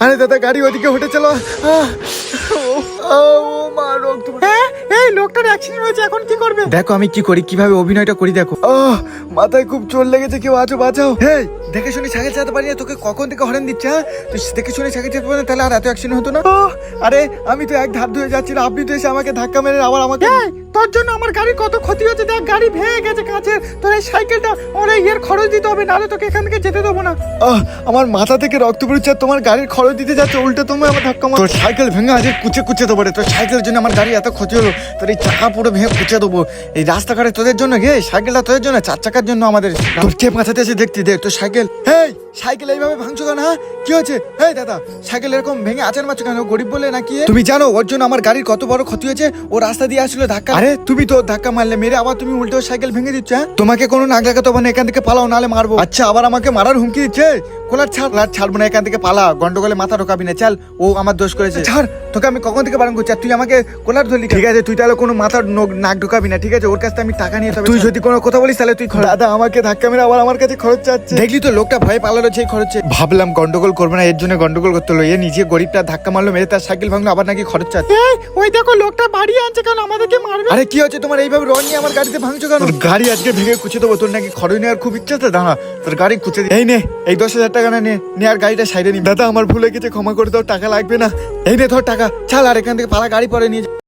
আরে দাদা গাড়ি ওদিকে হেঁটে চলো। এই লোকটার অ্যাক্সিডেন্ট হয়েছে, এখন কি করবে? দেখো আমি কি করি, কিভাবে অভিনয়টা করি দেখো। মাথায় খুব চোট লেগেছে, কেউ আছো বাঁচাও। হেই দেখে শুনে সাইকেল চালাতে পারি না, তোকে কখন থেকে হরেন দিচ্ছে? হ্যাঁ তুই দেখে শুনে সাইকেল চালাতে পারি না, তাহলে আর এত অ্যাক্সিডেন্ট হতো না। আরে আমি তো এক ধার ধুয়ে যাচ্ছিলাম, আপনি তো এসে আমাকে ধাক্কা মেরে আবার আমাকে। তোর জন্য আমার গাড়ির কত ক্ষতি হচ্ছে দেখ, গাড়ি ভেঙে গেছে কাঁচের। তোর এই সাইকেলটা আমার ইয়ের খরচ দিতে হবে, নাহলে তোকে এখান থেকে যেতে দেবো না। আমার মাথা থেকে রক্ত বেরোচ্ছে, তোমার গাড়ির খরচ দিতে যাচ্ছে, উল্টে তুমি আমার ধাক্কা মার। তোর সাইকেল ভেঙে আজ কুচে কুচে দেবো রে, তোর সাইকেলের জন্য আমার গাড়ি এত ক্ষতি হলো, তোর এই চাকা পুরো ভেঙে কুচে দেবো। এই রাস্তাঘাটে তোদের জন্য গে, সাইকেলটা তোদের জন্য, চার চাকার জন্য আমাদের। তোর কে বাঁচাতে এসে দেখতে দেখ তোর সাইকেল। হেই সাইকেল এইভাবে ভাঙছো কেন? হ্যাঁ কি হয়েছে? হেই দাদা সাইকেল এরকম ভেঙে আচার মারছো কেন? গরিব বলে নাকি? তুমি জানো ওর জন্য আমার গাড়ির কত বড় ক্ষতি হয়েছে? ও রাস্তা দিয়ে আসলে ধাক্কা। আরে তুমি তো ধাক্কা মারলে, মেরে আবার তুমি উল্টো সাইকেল ভেঙে দিচ্ছ। তোমাকে কোনো নাক লাগাতে হবে না, এখান থেকে পালাও নালে মারবো। আচ্ছা আবার আমাকে মারার হুমকি দিচ্ছে। কোলার ছাড়বো না, এখান থেকে পালা, গন্ডগোলে মাথা ঢোকাবি না। চল, ও আমার দোষ করেছে, ছাড়। তোকে আমি কখন থেকে বারণ করছি, তুই আমাকে কোলার ধরলি। ঠিক আছে তুই তাহলে কোনো মাথার নাক ঢোকাবি না, ঠিক আছে? ওর কাছ থেকে আমি টাকা নিয়ে, তুই যদি কোনো কথা বলিস তাহলে তুই। দাদা আমাকে ধাক্কা মেরে আবার আমার কাছে খরচ চাচ্ছে। দেখলি তো লোকটা ভয়ে পালালো সেই খরচে। ভাবলাম গন্ডগোল করবে না, এর জন্য গন্ডগোল করতে হলো। এ নিজে গরিবটা ধাক্কা মারলো, মেরে তার সাইকেল ভাঙলো, আবার নাকি খরচ চাচ্ছে। ওই দেখো লোকটা বাড়ি আনছে, কারণ আমাদেরকে মারবে। আরে কি হচ্ছে তোমার? এইভাবে রন নিয়ে আমার গাড়িতে ভাঙছো কেন? তোর গাড়ি আজকে ভেঙে কুচে দেবো। তোর নাকি খরচ নেওয়ার খুব ইচ্ছা আছে, দাঁড়া তোর গাড়ি কুচে এই নে, এই 10,000 টাকা না নে আর গাড়িটা সাইডে নি। দাদা আমার ভুলে গেছে, ক্ষমা করে দাও, টাকা লাগবে না। এই নে ধর টাকা, চাল আর এখান থেকে পালা, গাড়ি পরে নিয়ে।